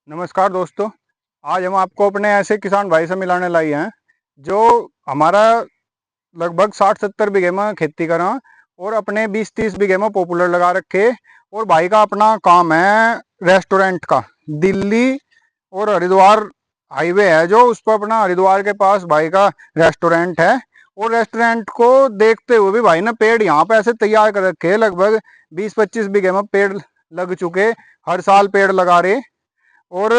नमस्कार दोस्तों। आज हम आपको अपने ऐसे किसान भाई से मिलाने लाए हैं जो हमारा लगभग 60-70 बीघे में खेती करा और अपने 20-30 बीघे में पॉपुलर लगा रखे। और भाई का अपना काम है रेस्टोरेंट का। दिल्ली और हरिद्वार हाईवे है जो उस पर अपना हरिद्वार के पास भाई का रेस्टोरेंट है। और रेस्टोरेंट को देखते हुए भी भाई ने पेड़ यहाँ पे ऐसे तैयार कर रखे। लगभग 20-25 बीघे में पेड़ लग चुके, हर साल पेड़ लगा रहे। और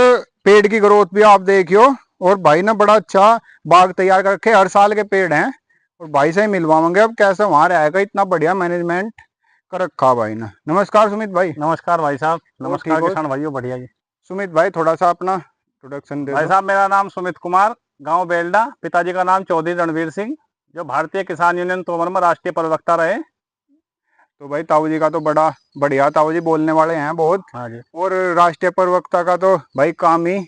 पेड़ की ग्रोथ भी आप देखियो। और भाई ने बड़ा अच्छा बाग तैयार कर रखे, हर साल के पेड़ हैं। और भाई से ही मिलवाएंगे अब कैसे वहां रहेगा, इतना बढ़िया मैनेजमेंट कर रखा भाई ने। नमस्कार सुमित भाई। नमस्कार भाई साहब। और ठीक नमस्कार हो किसान भाइयों, बढ़िया जी। सुमित भाई? थोड़ा सा अपना इंट्रोडक्शन दे भाई दो। साहब, मेरा नाम सुमित कुमार, गांव बेलडा। पिताजी का नाम चौधरी रणवीर सिंह, जो भारतीय किसान यूनियन तोमर में राष्ट्रीय प्रवक्ता रहे। तो भाई ताऊ जी का तो बड़ा बढ़िया, ताऊ जी बोलने वाले हैं बहुत। हाँ जी। और राष्ट्रीय प्रवक्ता का तो भाई काम ही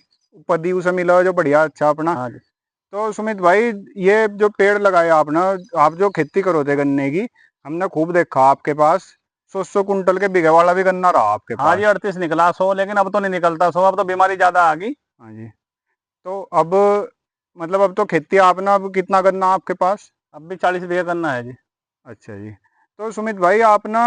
पदी उसे मिला है जो बढ़िया अच्छा अपना। हाँ जी। तो सुमित भाई, ये जो पेड़ लगाए आपने, आप जो खेती करो थे गन्ने की, हमने खूब देखा आपके पास 100 कुंटल के बीघे वाला भी गन्ना रहा आपके हाँ जी, पास। 38 निकला 100, लेकिन अब तो नहीं निकलता 100, अब तो बीमारी ज्यादा आ गई। हाँ जी। तो अब मतलब अब तो खेती आपने, अब कितना गन्ना आपके पास? अब भी 40 बीघा करना है जी। अच्छा जी। तो सुमित भाई आपने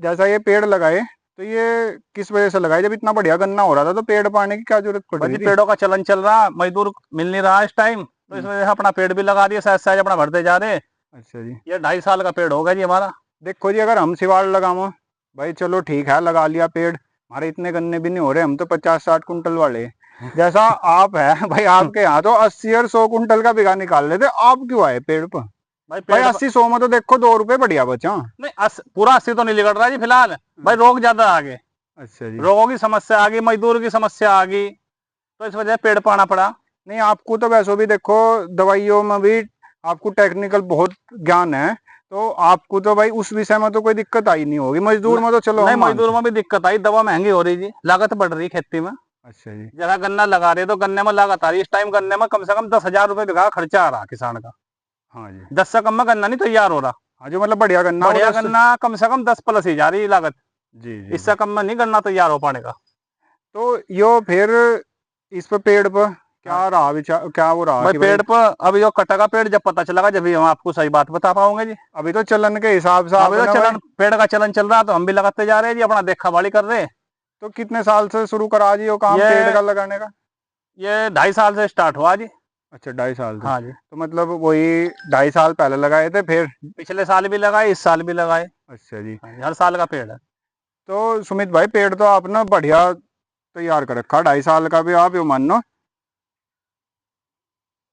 जैसा ये पेड़ लगाए, तो ये किस वजह से लगाए? जब इतना बढ़िया गन्ना हो रहा था तो पेड़ पाने की क्या जरूरत पड़ भाई रही जी, थी? पेड़ों का चलन चल रहा, मजदूर मिल नहीं रहा इस टाइम, तो इस हम्म, वजह से अपना पेड़ भी लगा दिया, साइज साइज अपना भरते जा रहे। अच्छा जी। ये 2.5 साल का पेड़ होगा जी हमारा। देखो जी, अगर हम सिवाड़ लगाओ, भाई चलो ठीक है लगा लिया पेड़, हमारे इतने गन्ने भी नहीं हो रहे, हम तो 50-60 कुंटल वाले। जैसा आप है भाई, आपके यहाँ तो 80 और 100 कुंटल का बीघा निकाल लेते, आप क्यों आए पेड़ पर? भाई भाई पेड़ 80-100 में तो देखो 2 रुपए बढ़िया बचा। नहीं, पूरा 80 तो नहीं निकल रहा जी फिलहाल। भाई रोग ज्यादा आ गए, अच्छा जी। रोगों की समस्या आ गई, मजदूर की समस्या आ गई, तो इस वजह से पेड़ पाना पड़ा। नहीं, आपको तो वैसे भी देखो दवाइयों में भी आपको टेक्निकल बहुत ज्ञान है, तो आपको तो भाई उस विषय में तो कोई दिक्कत आई नहीं होगी। मजदूर में तो चलो नहीं, हम मजदूर मानते हैं। में भी दिक्कत आई, दवा महंगी हो रही जी, लागत बढ़ रही खेती में। अच्छा जी। जगह गन्ना लगा रहे तो गन्ने में लागत आ रही, इस टाइम गन्ने में कम से कम 10,000 रुपए बीघा खर्चा आ रहा किसान का। हाँ जी। 10 से कम में गन्ना नहीं तैयार हो रहा। हाँ जो मतलब बढ़िया करना हो बढ़िया 10। गन्ना कम से कम 10 प्लस ही जा रही लागत। जी जी जी। इससे कम में नहीं गन्ना तैयार हो पाएगा। तो यो फिर इस पे पेड़ पर हाँ क्या रहा विचार, क्या वो रहा भाई, कि भाई पेड़ पर अब यो कटेगा पेड़, जब पता चलेगा जब ही हम आपको सही बात बता पाओगे जी। अभी तो चलन के हिसाब से अभी तो आपने भाई। चलन, पेड़ का चलन चल रहा, तो हम भी लगाते जा रहे हैं जी, अपना देखा भाली कर रहे। तो कितने साल से शुरू करा जी वो काम पेड़ ये का लगाने का? ये 2.5 साल से स्टार्ट हुआ जी। अच्छा 2.5 साल से। हाँ जी। तो मतलब वही 2.5 साल पहले लगाए थे फिर? पिछले साल भी लगाए, इस साल भी लगाए। अच्छा जी। हाँ जी, हर साल का पेड़ है। तो सुमित भाई पेड़ तो आपने बढ़िया तैयार कर रखा, 2.5 साल का भी आप यो मानो।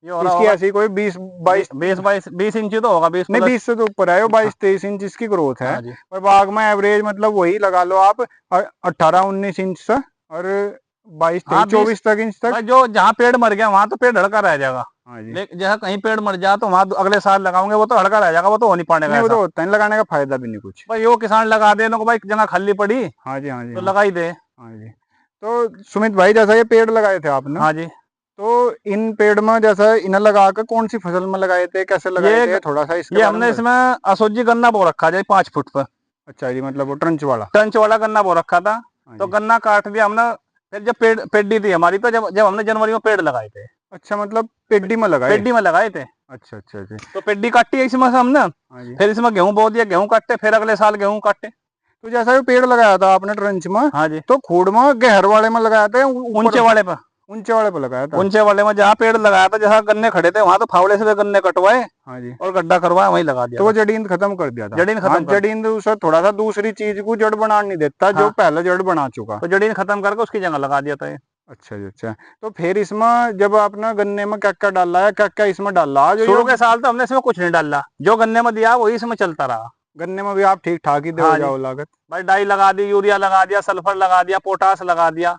ये हो रहा इसकी होगा ऐसी कोई 20-22, 20 इंची तो होगा, 20 नहीं प्लस। 20 से तो ऊपर है, वो हाँ। 22-23 इंच इसकी ग्रोथ है। हाँ जी। और बाग में एवरेज मतलब वही लगा लो आप 18-19 इंच से और बाईस हाँ तेईस 20। चौबीस तक इंच तक। भाई जो जहाँ पेड़ मर गया वहां तो पेड़ हड़का रह जाएगा। हाँ जी। लेकिन जहाँ कहीं पेड़ मर जाए तो वहां अगले साल लगाओगे, वो तो हड़का रह जाएगा, वो तो हो नहीं पाएगा नहीं वो ऐसा। तो होता है, लगाने का फायदा भी नहीं कुछ। भाई यो किसान लगा दे को, भाई जगह खाली पड़ी हाँ जी हाँ जी तो हाँ। लगा ही दे। हाँ जी। तो सुमित भाई जैसा ये पेड़ लगाए थे आपने, हाँ जी। तो इन पेड़ में जैसा इन्हें लगा कर कौन सी फसल में लगाए थे, कैसे लगाए ये थे, थोड़ा सा इसके ये बारे में हमने बता। इसमें असोजी गन्ना बो रखा जाए 5 फुट पर। अच्छा जी, मतलब वो ट्रंच वाला। टंच वाला गन्ना बो रखा था। हाँ तो जी। गन्ना काट दिया हमने। फिर जब पेडी थी हमारी, तो जब जब हमने जनवरी में पेड़ लगाए थे। अच्छा मतलब पेडी में लगाए। पेडी में लगाए थे। अच्छा अच्छा जी। तो पेडी काटी है इसमें से हमने। हाँ जी। फिर इसमें गेहूं बो दिया, गेहूं काटे, फिर अगले साल गेहूं काटे। तो जैसा ये पेड़ लगाया था आपने ट्रंच में, हाँ जी। तो खूड़ में गहर वाले में लगाया था या ऊपर ऊंचे वाले पर। ऊंचे वाले पे लगाया था? ऊंचे वाले में जहाँ पेड़ लगाया था, जहाँ गन्ने खड़े थे, वहां तो फावड़े से गन्ने कटवाए हाँ जी। और गड्ढा करवाया, वहीं लगा दिया तो वो था। जड़ींद खत्म कर दिया था। जड़ीन हाँ खत्म कर। जड़ींद उसे थोड़ा सा दूसरी चीज को जड़ बना नहीं देता जो हाँ, पहले जड़ बना चुका। तो जड़ीन खत्म करके उसकी जगह लगा दिया था ये। अच्छा जी अच्छा। तो फिर इसमें जब आपने गन्ने में क्या क्या डाला है, क्या क्या इसमें डाला जो ये शुरू के साल तो हमने इसमें कुछ नहीं डाला, जो गन्ने में दिया वही इसमें चलता रहा। गन्ने में भी आप ठीक ठाक ही दे हो हाँ जी। जाओ लागत? भाई डाई लगा दी, यूरिया लगा दिया, सल्फर लगा दिया, पोटास लगा दिया।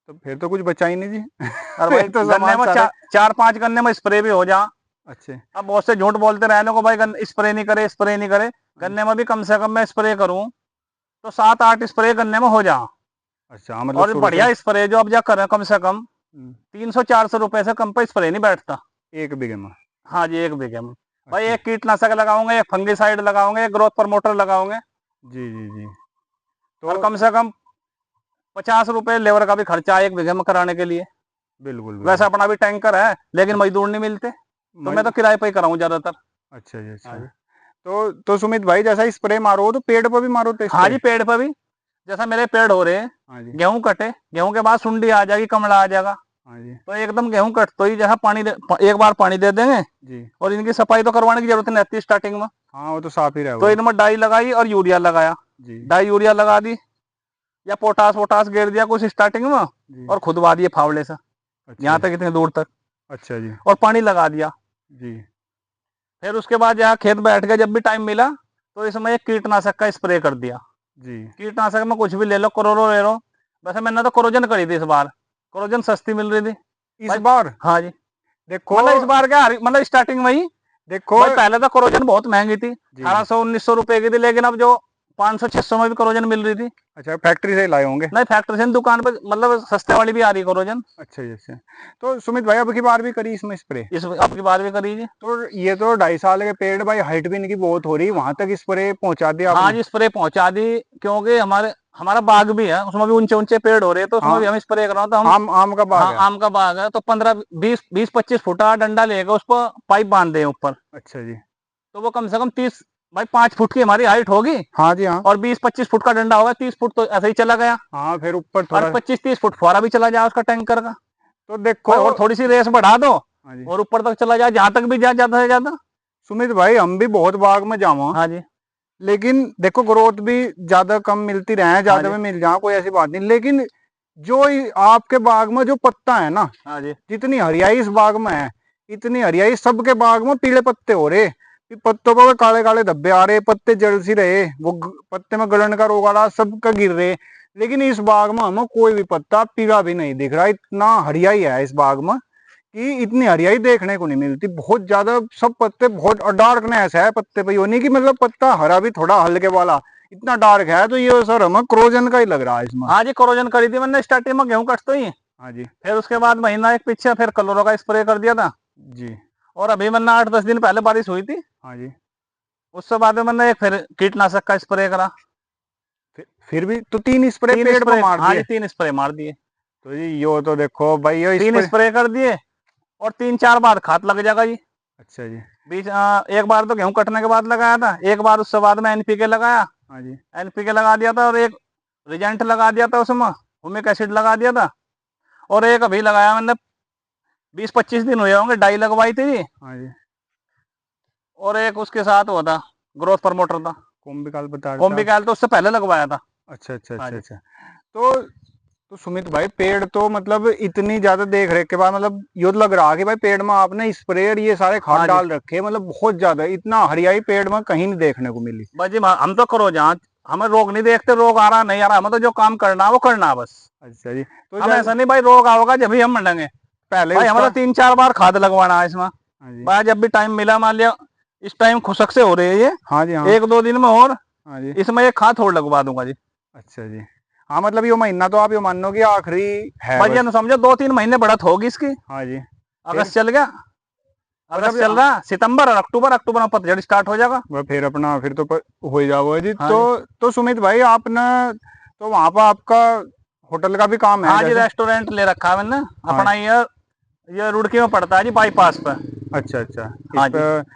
तो फिर तो कुछ बचा ही नहीं जी। और भाई फिर तो गन्ने सामान में सारे। 4-5 गन्ने में स्प्रे भी हो जा। अच्छे। अब बहुत से झूठ बोलते रहने को, भाई स्प्रे नहीं करे, स्प्रे नहीं करे। गन्ने में भी कम से कम मैं स्प्रे करूं तो 7-8 स्प्रे गन्ने में हो जा। अच्छा हाँ, मतलब और शुरू से। बढ़िया स्प्रे जो अब जा करें, कम से कम हम्म, 300-400 रुपए से कम पर स्प्रे नहीं बैठता। 1 बीघे में? हाँ जी, 1 बीघे में। भाई अच्छा। एक कीटनाशक लगाओगे, एक फंगिसाइड लगाओगे, एक ग्रोथ प्रमोटर लगाओगे। जी जी जी। तो और कम से कम 50 रुपए लेबर का भी खर्चा है 1 बीघे में कराने के लिए। बिल्कुल वैसे अपना भी टैंकर है लेकिन मजदूर नहीं मिलते, तो मैं तो किराए पे ही कराऊं ज्यादातर। अच्छा जी, अच्छा। हाँ जी। तो सुमित भाई, जैसा स्प्रे मारो तो पेड़ पर भी मारो तो हाँ स्प्रे? जी, पेड़ पर भी। जैसा मेरे पेड़ हो रहे हैं, हाँ जी, गेहूं कटे, गेहूं के बाद सुंडी आ जाएगी, कमला आ जाएगा, हाँ जी, तो एकदम गेहूं कट तो ही जहाँ एक बार पानी दे देंगे। जी। और इनकी सफाई तो करवाने की जरूरत नहीं रहती स्टार्टिंग में। हाँ, वो तो साफ ही तो रहेगा। इनमें डाई लगाई और यूरिया लगाया, जी, डाई यूरिया लगा दी या पोटास वोटास गिर दिया कुछ स्टार्टिंग में, जी। और खुदवा दिए फावड़े से अच्छा यहाँ जी, तक, इतनी दूर तक, अच्छा जी, और पानी लगा दिया। जी, फिर उसके बाद यहाँ खेत बैठ गया, जब भी टाइम मिला तो इसमें एक कीटनाशक का स्प्रे कर दिया। जी। कीटनाशक में कुछ भी ले लो, क्लोरो ले लो। वैसे मैंने तो क्रोजन करी थी इस बार, क्रोजन सस्ती मिल रही थी इस भाई। बार हाँ जी। देखो, मतलब इस बार क्या, मतलब स्टार्टिंग में ही, देखो। भाई पहले तो क्रोजन बहुत महंगी थी, जी। 1800-1900 रुपए की थी, लेकिन अब जो 500-600 में भी क्रोजन मिल रही थी। अच्छा, फैक्ट्री से ही लाए होंगे? नहीं, फैक्ट्री से दुकान पे मतलब सस्ते वाली भी आ रही है क्रोजन। अच्छा जी, अच्छा। तो सुमित भाई, अब की बार भी करी इसमें स्प्रे? इस आपकी बार भी करीजिए। तो ये तो 2.5 साल के पेड़ भाई, हाइट भी इनकी बहुत हो रही, वहां तक स्प्रे पहुंचा दिया हाँ आपने? जी, स्प्रे पहुंचा दी, क्योंकि हमारा बाग भी है, उसमें भी ऊंचे ऊंचे पेड़ हो रहे हैं, तो उसमें हाँ, भी हम स्प्रे कर रहे हैं, तो हम। आम का बाग हाँ, है? आम का बाग है, तो 15-20-25 फुटा डंडा लेगा, उस पर पाइप बांध दे ऊपर, अच्छा जी। तो वो कम से कम 30, भाई 5 फुट की हमारी हाइट होगी, हाँ जी, हाँ, और 20-25 फुट का डंडा होगा, 30 फुट तो ऐसे ही चला गया, हाँ, फिर ऊपर और थोड़ा। 25-30 फुट फुहारा भी चला जाए उसका टैंकर का। तो देखो। भाई और थोड़ी सी रेस बढ़ा दो, हाँ जी। और ऊपर तक चला जाए, जहां तक भी जाए ज्यादा से ज्यादा। सुमित भाई, हम भी बहुत बाग में जावा, हाँ जी, लेकिन देखो ग्रोथ भी ज्यादा कम मिलती रहे, हाँ ज्यादा जी, में मिल जाए, कोई ऐसी बात नहीं, लेकिन जो आपके बाग में जो पत्ता है ना, हाँ जी, जितनी हरियाई इस बाग में है, इतनी हरियाई सबके बाग में पीले पत्ते हो रहे, फिर पत्तों पर काले काले धब्बे आ रहे, पत्ते जल सी रहे, वो पत्ते में गलन का रोग आ रहा, सबका गिर रहे। लेकिन इस बाग में हमें कोई भी पत्ता पीला भी नहीं दिख रहा, इतना हरियाई है इस बाग में कि इतनी हरियाई देखने को नहीं मिलती, बहुत ज्यादा। सब पत्ते बहुत डार्कनेस है पत्ते पे, ये नहीं कि मतलब पत्ता हरा भी थोड़ा हल्के वाला, इतना डार्क है। तो ये सर हमें क्रोजन का ही लग रहा है इसमें। हाँ जी, क्रोजन करी थी मैंने स्टार्टिंग में, गेहूं कट तो ही। हाँ जी, फिर उसके बाद महीना एक पीछे फिर कलोरो का स्प्रे कर दिया था। जी। और अभी मैंने 8-10 दिन पहले बारिश हुई थी, हाँ जी। उसके बाद में मैंने एक फिर कीटनाशक का स्प्रे करा। फिर भी तो 3 स्प्रे तीन पेड़ पर स्प्रे, मार हाँ दिए? जी, 3 स्प्रे मार दिए। तो जी यो तो देखो भाई, यो 3 स्प्रे। स्प्रे कर दिए, और 3-4 बार खाद लग जाएगा जी। अच्छा जी। एक बार तो गेहूं कटने के बाद लगाया था, एक बार उससे बाद में एनपीके लगाया, हाँ जी। एनपीके लगा दिया था, और एक रिजेंट लगा दिया था, उसमें हुमिक एसिड लगा दिया था, और एक अभी लगाया मैंने, 20-25 दिन हुए होंगे, डाई लगवाई थी जी, हाँ जी। और एक उसके साथ हुआ था, ग्रोथ प्रमोटर था, कोम्बिकाल बता रहे थे आप? कॉम्बिकैल, तो उससे पहले लगवाया था। अच्छा, अच्छा, हाँ अच्छा, जी, अच्छा। तो सुमित भाई, पेड़ तो मतलब इतनी ज्यादा देख रेख के बाद मतलब यो लग रहा कि भाई पेड़ में आपने स्प्रे और ये सारे खाद हाँ जी, डाल रखे, मतलब बहुत ज्यादा, इतना हरियाई पेड़ में कहीं नहीं देखने को मिली। बस जी, हम तो करो जहाँ, हमें रोग नहीं देखते, रोग आ रहा नहीं आ रहा, हमें तो जो काम करना है वो करना है बस। अच्छा जी। तो हम ऐसा नहीं भाई रोग आओगा जब भी हम मंडेंगे, पहले भाई हमें उसका। तो 3-4 बार खाद लगवाना है इसमें। हाँ जी, भाई जब भी टाइम मिला, मान लिया इस टाइम खुशक से हो रही है ये, हाँ जी, हाँ, 1-2 दिन में, और हाँ जी। इसमें एक खाद और लगवा दूंगा जी। अच्छा जी। हाँ, मतलब यो महीना तो आप यो मान लो कि आखिरी है भाई ये बस। ना समझो 2-3 महीने बढ़त होगी इसकी। हाँ जी। फिर अगस्त चल गया, अगस्त चल मतलब रहा, सितंबर और अक्टूबर में पतझड़ स्टार्ट हो जाएगा। फिर अपना फिर तो हो ही जाओगे जी। हाँ जी, तो सुमित भाई, आपने तो वहां पर आपका होटल का भी काम है हाँ जी, जैसे? रेस्टोरेंट ले रखा है मैंने हाँ। अपना, ये रुड़की में पड़ता है जी, बाईपास पे। अच्छा, अच्छा। इस हाँ पे जी,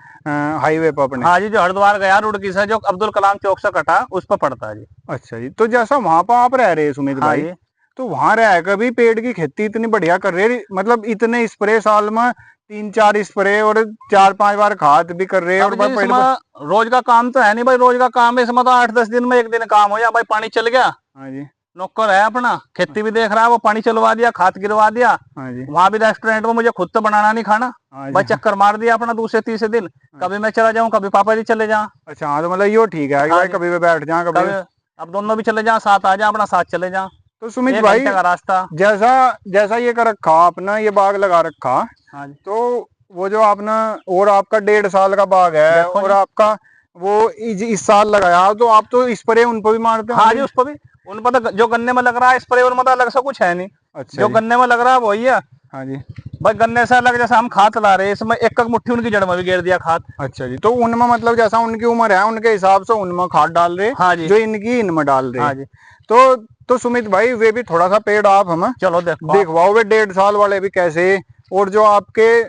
हाईवे पर अपने? हाँ जी, जो हरिद्वार गया रुड़की से, जो अब्दुल कलाम चौक से कटा, उस पर पड़ता है जी। अच्छा जी। तो जैसा वहां पर आप रह रहे हैं सुमित हाँ भाई, जी, तो वहां रह कर भी पेड़ की खेती इतनी बढ़िया कर रहे हैं, मतलब इतने स्प्रे साल में, 3-4 स्प्रे और 4-5 बार खाद भी कर रहे हैं, और अब जी भाई इसमें पहले। रोज का काम तो है नहीं भाई, रोज का काम है इसमें तो 8-10 दिन में एक दिन काम हो जाए भाई, पानी चल गया, हाँ जी, नौकर है अपना, खेती भी देख रहा है, वो पानी चलवा दिया, खाद गिरवा दिया। हाँ जी, वहां भी रेस्टोरेंट में मुझे खुद तो बनाना नहीं खाना, हाँ जी, भाई हाँ, चक्कर मार दिया अपना, दूसरे तीसरे दिन हाँ। कभी मैं चला जाऊं, कभी पापा जी चले जाऊं। अच्छा, हाँ, तो मतलब यो ठीक है कि हाँ भाई जी, कभी भी बैठ जाए कभी। कभी अब दोनों भी चले जाओ, साथ आ जाओ, अपना साथ चले जाओ, तो सुमित 1 घंटे भाई, का रास्ता। जैसा जैसा ये कर रखा आपने, ये बाग लगा रखा, हाँ जी, तो वो जो आपने, और आपका 1.5 साल का बाग है, देखो और जी, आपका वो इस साल लगाया, तो आप तो स्प्रे उन पर भी मारते हाँ होंगे जी, जी? उस पर भी, उन पर तो जो गन्ने में लग रहा है स्प्रे, उनमें तो अलग से कुछ है नहीं, अच्छा जो जी। गन्ने में लग रहा है वही है। हाँ जी। भाई गन्ने से अलग, जैसे हम खाद ला रहे हैं, इसमें एक मुट्ठी उनकी जड़ में भी गिर दिया खाद। अच्छा जी। तो उनमें मतलब जैसा उनकी उम्र है, उनके हिसाब से उनमें खाद डाल रहे, हाँ जी, जो इनकी इनमें डाल रहे। हाँ जी, तो तो सुमित भाई वे भी थोड़ा सा पेड़ आप हमें चलो देखो दिखवाओ, वे 1.5 साल वाले भी कैसे, और जो आपके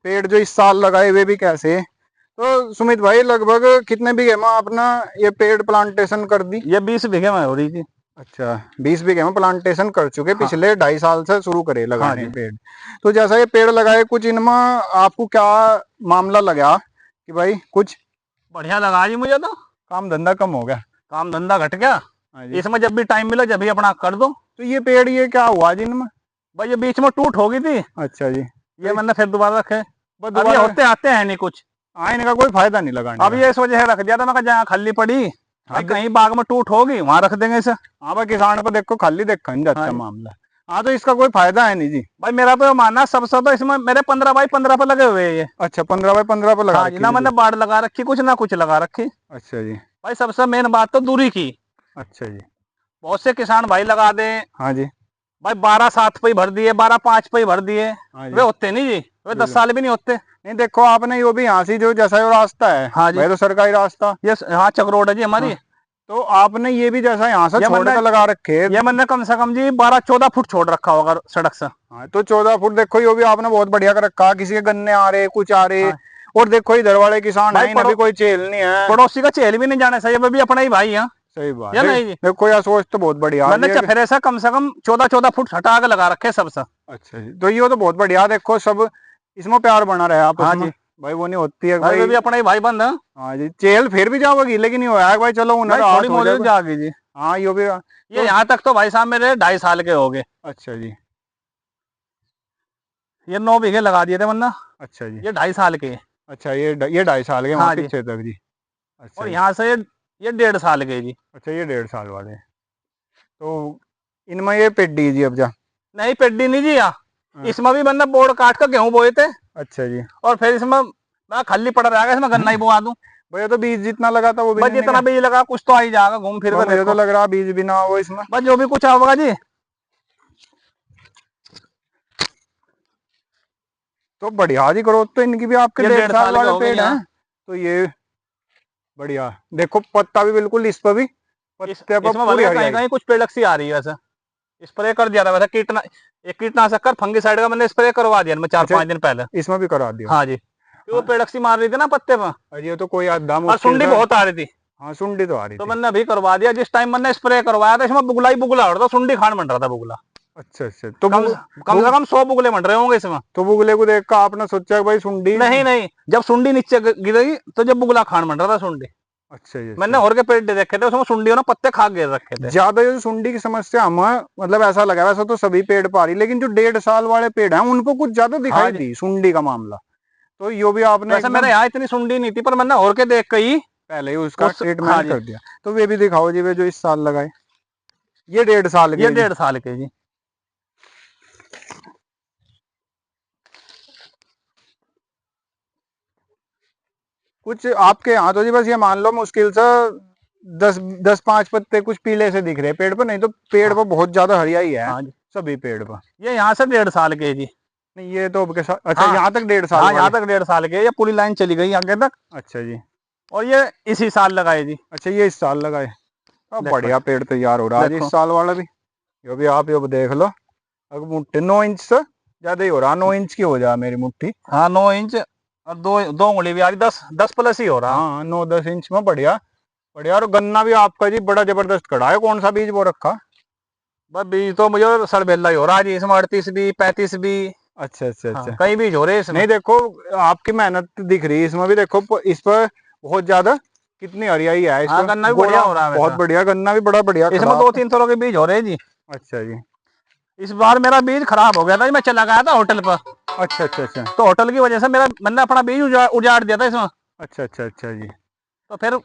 पेड़ जो इस साल लगाए वे भी कैसे। तो सुमित भाई लगभग कितने बीघे में अपना ये पेड़ प्लांटेशन कर दी? ये 20 बीघे में हो रही थी। अच्छा, 20 बीघे में प्लांटेशन कर चुके, हाँ पिछले 2.5 साल से शुरू करे हाँ लगाने जी। पेड़। तो जैसा ये पेड़ लगाए, कुछ इनमें आपको क्या मामला लगा कि भाई कुछ बढ़िया लगा जी मुझे तो। काम धंधा कम हो गया? काम धंधा घट गया। हाँ जी। इसमें जब भी टाइम मिला जब भी अपना कर दो। तो ये पेड़ ये क्या हुआ जिनमें? भाई ये बीच में टूट हो गई थी, अच्छा जी। ये मैंने फिर दोबारा रखे। बस अब ये दोबारा होते आते हैं नहीं कुछ। हाँ, इनका कोई फायदा नहीं लगाने अब का। ये इस वजह से रख दिया था, मैं कहा जहाँ खाली पड़ी भाई हाँ कहीं बाग में टूट होगी वहां रख देंगे इसे। हाँ भाई, किसान को देखो खाली देखा नहीं जाता हाँ। मामला। हाँ, तो इसका कोई फायदा है नहीं जी। भाई मेरा तो मानना सबसे, तो इसमें मेरे 15 बाई 15 पे लगे हुए हैं ये। अच्छा, 15 बाय 15 पे लगा हाँ जी, रखी ना है मैंने जी। बाड़ लगा रखी कुछ ना कुछ लगा रखी। अच्छा जी। भाई सबसे मेन बात तो दूरी की। अच्छा जी। बहुत से किसान भाई लगा दें हाँ जी। भाई 12/7 पे ही भर दिए, 12/5 पे ही भर दिए, हाँ जी। वे होते नहीं जी, वे 10 साल भी नहीं होते। नहीं देखो आपने यो भी यहाँ से जो जैसा यो रास्ता है, हाँ जी। भाई तो सरकारी रास्ता। ये हाँ चक रोड है जी हमारी। हाँ। तो आपने ये भी जैसा यहाँ से ये छोड़ मैंने कर लगा रखे है। ये मैंने कम से कम जी 12-14 फुट छोड़ रखा होगा सड़क से। हाँ, तो 14 फुट देखो, यो भी आपने बहुत बढ़िया कर रखा। किसी के गन्ने आ रहे, कुछ आ रहे। हाँ। और देखो इधर वाले किसान भाई है, इन्हें भी कोई चेल नहीं है। पड़ोसी का चेल भी नहीं जाने चाहिए, वे भी अपना ही भाई है। सही बात या है। नहीं जी। देखो यार, सोच तो बहुत बढ़िया मैंने जी। चफेरे से कम 14-14 फुट हटा के लगा रखे सबसे। अच्छा जी, तो ये तो बहुत बढ़िया। देखो सब इसमें प्यार बना रहे आपस हाँ में। जी। भाई वो नहीं होती है भाई वे भाई। भी अपना ही भाई बंद है। हाँ जी, चेल फिर भी जाओगी, लेकिन ये होया कि भाई चलो उन्हें भाई राहत थोड़ी हो मौज जाएगा। जागी जी। हाँ, यो भी। ये यहाँ तक तो भाई साहब मेरे 2.5 साल के हो गए। अच्छा जी। ये 9 बीघे लगा दिए थे वरना, अच्छा जी। ये 2.5 साल के। अच्छा, ये 2.5 साल के वहाँ हाँ जी। पीछे तक जी। अच्छा और जी। यहाँ से ये 1.5 साल के जी। अच्छा, ये 1.5 साल वाले। तो इनमें ये पेड्डी जी अब जा। नहीं पेड्डी नहीं जी यहाँ। हाँ। इसमें भी मैंने बोर्ड काट कर गेहूं बोए थे, अच्छा जी। और फिर इसमें मैं खाली पड़ा रहेगा, इसमें गन्ना ही बोआ दूं। भैया तो बीज जितना लगा था वो भी बस नहीं जितना निकला? बीज लगा कुछ तो आ ही जाएगा घूम फिर बस कर मुझे तो देखो। लग रहा बीज भी ना हो इसमें। बस जो भी कुछ होगा जी। तो बढ़िया जी, ग्रोथ तो इनकी भी आपके ये 1.5 साल 1.5 साल के वाले हो गए पेड़ हैं। यहाँ। तो ये बढ़िया। देखो पत्ता भी बिल्कुल, इस पर भी पत्ते पर इसमें पूरी भले कहीं हरियाली। कहीं कुछ पेड़क सी आ रही है वैसे। स्प्रे कर दिया था वैसे, कीटनाशक कर फंगिसाइड का मैंने स्प्रे करवा दिया मैं अच्छा, 4-5 दिन पहले। इसमें भी करा दिया? हाँ जी, कि वो हाँ। पेड़क सी मार रही थी ना पत्ते पर, अरे ये तो कोई आधा और मुश्किल सुंडी से। बहुत आ रही थी। हाँ, सुंडी तो आ रही तो थी। मैंने अभी करवा दिया, जिस टाइम मैंने स्प्रे करवाया था इसमें बुगला ही बुगला हो रहा था, सुंडी खान बन रहा था बुगला। अच्छा अच्छा। तो कम कम से कम 100 बुगले बन रहे होंगे इसमें। तो बुगले को देख कर आपने सोचा कि भाई सुंडी? नहीं नहीं, जब सुंडी नीचे गिरी तो जब बुगला खान बन रहा था सुंडी। अच्छा जी। मैंने और के पेड़ देखे थे उसमें सुंडियों ने पत्ते खा गिर रखे थे। ज्यादा जो सुंडी की समस्या हमें मतलब ऐसा लगा, वैसा तो सभी पेड़ पा रही, लेकिन जो 1.5 साल वाले पेड़ हैं उनको कुछ ज्यादा हाँ दिखाई जी। दी सुंडी का मामला। तो यो भी आपने वैसे मेरे एकदम यहाँ इतनी सुंडी नहीं थी, पर मैंने और के देख के ही पहले ही उसका हाँ ट्रीटमेंट जी। कर दिया। तो वे भी दिखाओ जी, वे जो इस साल लगाए। ये 1.5 साल ये के जी। 1.5 साल के जी। कुछ आपके यहाँ तो जी बस ये मान लो मुश्किल से 10-5 पत्ते कुछ पीले से दिख रहे पेड़ पर, नहीं तो पेड़ हाँ, पर बहुत ज्यादा हरियाई है हाँ जी। सभी पेड़ पर। ये यहाँ से 1.5 साल के जी। नहीं, ये तो के साथ। अच्छा, हाँ यहाँ तक 1.5 साल हाँ, यहाँ वाले। तक 1.5 साल के, ये पूरी लाइन चली गई आगे तक। अच्छा जी। और ये इसी साल लगाए जी। अच्छा, ये इस साल लगाए। अब देखो बढ़िया पेड़ तैयार हो रहा है जी देखो। इस साल वाला भी। यो भी आप यो देख लो। अब मुट्ठी 9 इंच से ज्यादा ही हो रहा, 9 इंच की हो जाए मेरी मुट्ठी। हाँ 9 इंच, और दो दो उंगली भी आ रही, 10 प्लस ही हो रहा। हाँ, 9-10 इंच में बढ़िया बढ़िया। और गन्ना भी आपका जी बड़ा जबरदस्त खड़ा है। कौन सा बीज वो रखा? बस बीज तो मुझे सरबेला ही हो रहा है जी इसमें, 38 भी 35 भी। अच्छा अच्छा हाँ अच्छा। कई बीज हो रहे हैं इसमें। नहीं देखो, आपकी मेहनत दिख रही है इसमें भी। देखो इस पर बहुत ज्यादा कितनी हरियाई है इस हाँ पर। गन्ना भी बढ़िया गोला हो रहा है बहुत वैसा। बढ़िया, गन्ना भी बड़ा बढ़िया खड़ा इसमें आपका। 2-3 तरह के बीज हो रहे हैं जी। अच्छा जी। इस बार मेरा बीज खराब हो गया था जी, मैं चला गया था होटल पर। अच्छा अच्छा अच्छा। तो होटल की वजह से मैंने अपना बीज उजाड़ दिया था इसमें। अच्छा अच्छा अच्छा जी। तो फिर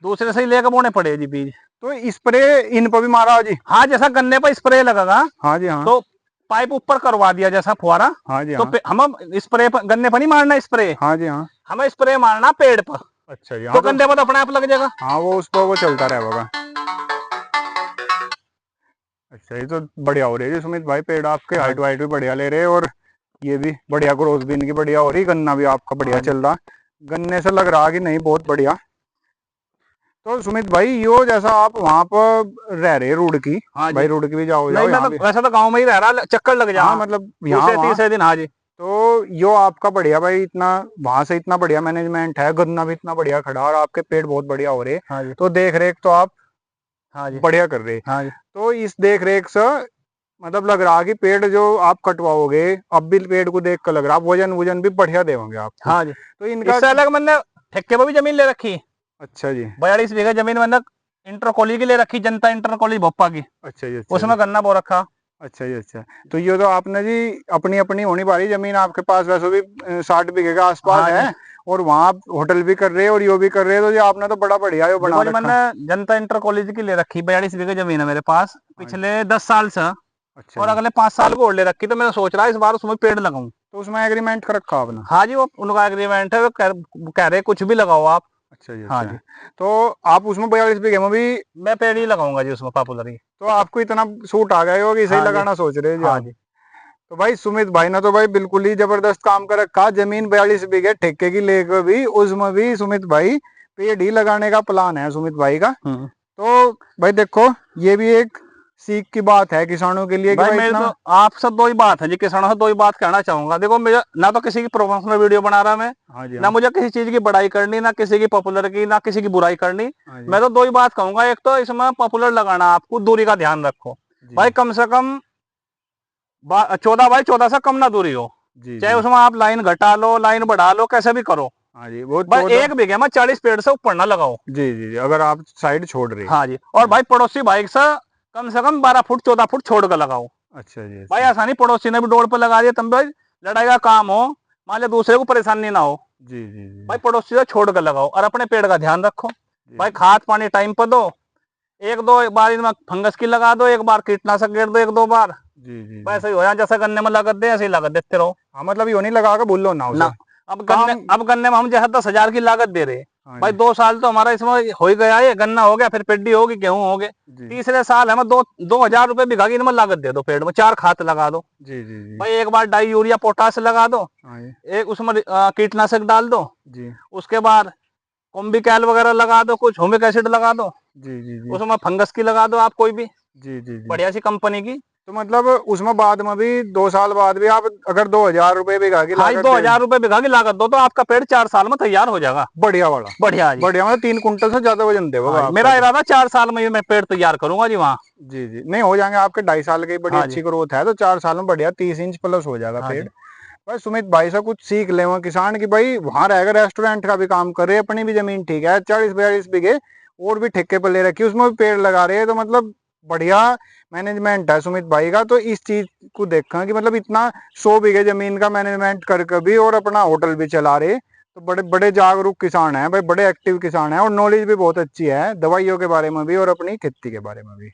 दूसरे से ही लेकर बोने पड़े जी बीज। तो स्प्रे इन पर भी मारा जी? हाँ, जैसा गन्ने पर स्प्रे लगेगा हाँ जी। हाँ। तो पाइप ऊपर करवा दिया जैसा फुहारा। हाँ जी। तो हाँ। हम स्प्रे पर, गन्ने पर नहीं मारना स्प्रे, हाँ जी। हाँ। हमें स्प्रे मारना पेड़ पर। अच्छा जी। तो हाँ, तो गन्ने पर तो अपने आप लग जाएगा। हाँ वो उस पर वो चलता रहेगा। अच्छा, ये तो बढ़िया हो रही है जी सुमित भाई। पेड़ आपके हाँ हाइट वाइट भी बढ़िया ले रहे हैं, और ये भी बढ़िया, ग्रोथ भी इनकी बढ़िया हो रही। गन्ना भी आपका बढ़िया हाँ जी। चल रहा। गन्ने से लग रहा कि नहीं बहुत बढ़िया। तो सुमित भाई यो जैसा आप वहां पर रह रहे रुड़की, हाँ भाई जी। रुड़की भी जाओ नहीं, मैं यहाँ तो भी। वैसे तो गांव में ही रह रहा, चक्कर लग जा हाँ मतलब यहाँ दूसरे वहाँ, तीसरे दिन। हाँ जी। तो यो आपका बढ़िया भाई, इतना वहां से इतना बढ़िया मैनेजमेंट है, गन्ना भी इतना बढ़िया खड़ा और आपके पेड़ बहुत बढ़िया हो रहे, हाँ जी। तो देख रेख तो आप हाँ जी। बढ़िया कर रहे। हाँ जी। तो इस देख रेख से मतलब लग रहा कि पेड़ जो आप कटवाओगे, अब भी पेड़ को देख कर लग रहा वजन वजन भी बढ़िया देंगे आपको, हाँ जी। तो इनका। इससे अलग मैंने ठेके पर भी जमीन ले रखी, अच्छा जी। 42 बीघा जमीन मैंने इंटर कॉलेज की ले रखी, जनता इंटर कॉलेज भोपा की। अच्छा जी। अच्छा जी। उसमें गन्ना बो रखा। अच्छा जी। अच्छा, तो ये तो आपने जी अपनी अपनी होनी वाली जमीन आपके पास वैसे भी 60 बीघे के आसपास हाँ जी। है, और वहां आप होटल भी कर रहे हैं और यो भी कर रहे हैं, तो ये आपने तो बड़ा बढ़िया यो बना देखो जी, रखा। मैंने जनता इंटर कॉलेज की ले रखी, 42 बीघा जमीन है मेरे पास हाँ जी। पिछले 10 साल से। अच्छा और जी। अगले 5 साल को और ले रखी, तो मैं सोच रहा इस बार उसमें पेड़ लगाऊं। तो उसमें एग्रीमेंट कर रखा आपने। हाँ जी, वो उनका एग्रीमेंट है, वो कह रहे कुछ भी लगाओ आप। अच्छा जी। हाँ अच्छा, जी। तो आप उसमें 42 बीघे में भी, मैं पेड़ ही लगाऊंगा जी उसमें, पॉपुलर ही। तो आपको इतना सूट आ गया होगा कि सही हाँ जी। लगाना सोच रहे हैं जी हाँ आप। जी। तो भाई सुमित भाई ने तो भाई बिल्कुल ही जबरदस्त काम कर रखा, जमीन 42 बीघे ठेके की लेकर भी उसमें भी सुमित भाई पेड़ ही लगाने का प्लान है सुमित भाई का। हम्म। तो भाई देखो, ये भी एक सीख की बात है किसानों के लिए कि भाई भाई मेरे इतना। तो आपसे दो ही बात है जी, किसानों से दो ही बात कहना चाहूंगा। देखो, मेरा ना तो किसी की प्रोमोशनल वीडियो बना रहा मैं, हाँ जी। ना हाँ। मुझे किसी चीज की बड़ाई करनी, ना किसी की पॉपुलर की, ना किसी की बुराई करनी। हाँ जी। मैं तो दो ही बात कहूंगा, एक तो इसमें पॉपुलर लगाना, आपको दूरी का ध्यान रखो। जी। भाई कम से कम 14 बाई 14 से कम ना दूरी हो। जी। चाहे जी। उसमें आप लाइन घटा लो, लाइन बढ़ा लो, कैसे भी करो। हाँ जी, वो भाई 14। एक बीघे में 40 पेड़ से ऊपर ना लगाओ। जी जी जी, अगर आप साइड छोड़ रहे। हाँ जी। और भाई पड़ोसी भाई से कम 12 फुट 14 फुट छोड़ कर लगाओ। अच्छा जी। भाई अच्छा। ऐसा नहीं पड़ोसी ने भी डोर पर लगा दिया, तुम भाई लड़ाई का काम हो, मान लिया दूसरे को परेशानी ना हो। जी जी जी। भाई पड़ोसी से छोड़ कर लगाओ और अपने पेड़ का ध्यान रखो। जी भाई खाद पानी टाइम पर दो, एक दो बार इनमें फंगस की लगा दो, एक बार कीटनाशक गिर दो, एक दो बार। जी जी जी। वैसे ही हो जाए, जैसे गन्ने में लागत दे ऐसे ही लागत देते रहो हाँ मतलब यो नहीं लगा के भूलो ना ना। उसे गन्ने काम। अब गन्ने में हम जैसे 10,000 की लागत दे रहे हैं। हाँ भाई जी। 2 साल तो हमारा इसमें हो ही गया, ये गन्ना हो गया, फिर पेड्डी होगी, गेहूं हो गए। जी तीसरे साल हमें 2,000 रुपए बीघा की इनमें लागत दे दो, पेड़ में 4 खाद लगा दो। जी जी जी। भाई एक बार डाई यूरिया पोटास लगा दो, हाँ जी। एक उसमें कीटनाशक डाल दो, जी उसके बाद कॉम्बिकैल वगैरह लगा दो, कुछ ह्यूमिक एसिड लगा दो, जी जी जी। उसमें फंगस की लगा दो आप कोई भी जी जी जी। बढ़िया सी कंपनी की। तो मतलब उसमें बाद में भी 2 साल बाद भी आप अगर 2000 रुपये बीघा की हाँ, लागत दो दे। हजार रुपए बीघा की लागत दो तो आपका पेड़ 4 साल में तैयार हो जाएगा। बढ़िया वाला। बढ़िया जी। बढ़िया मतलब 3 कुंटल से ज्यादा वजन देगा हाँ जी, आपका मेरा तो। इरादा 4 साल में ही मैं पेड़ तैयार करूंगा जी वहाँ। जी जी, नहीं हो जाएंगे आपके 2.5 साल की बड़ी हाँ जी। अच्छी ग्रोथ है, तो 4 साल में बढ़िया 30 इंच प्लस हो जाएगा हाँ पेड़। जी। भाई सुमित भाई से कुछ सीख ले वहाँ किसान की, भाई वहां रहेगा रेस्टोरेंट का भी काम कर रहे, अपनी भी जमीन ठीक है 40-42 बीघे और भी ठेके पर ले रखी, उसमें भी पेड़ लगा रहे हैं, तो मतलब बढ़िया मैनेजमेंट है सुमित भाई का। तो इस चीज को देखा कि मतलब इतना 100 बीघे जमीन का मैनेजमेंट कर भी और अपना होटल भी चला रहे, तो बड़े बड़े जागरूक किसान हैं भाई, बड़े एक्टिव किसान हैं, और नॉलेज भी बहुत अच्छी है दवाइयों के बारे में भी और अपनी खेती के बारे में भी।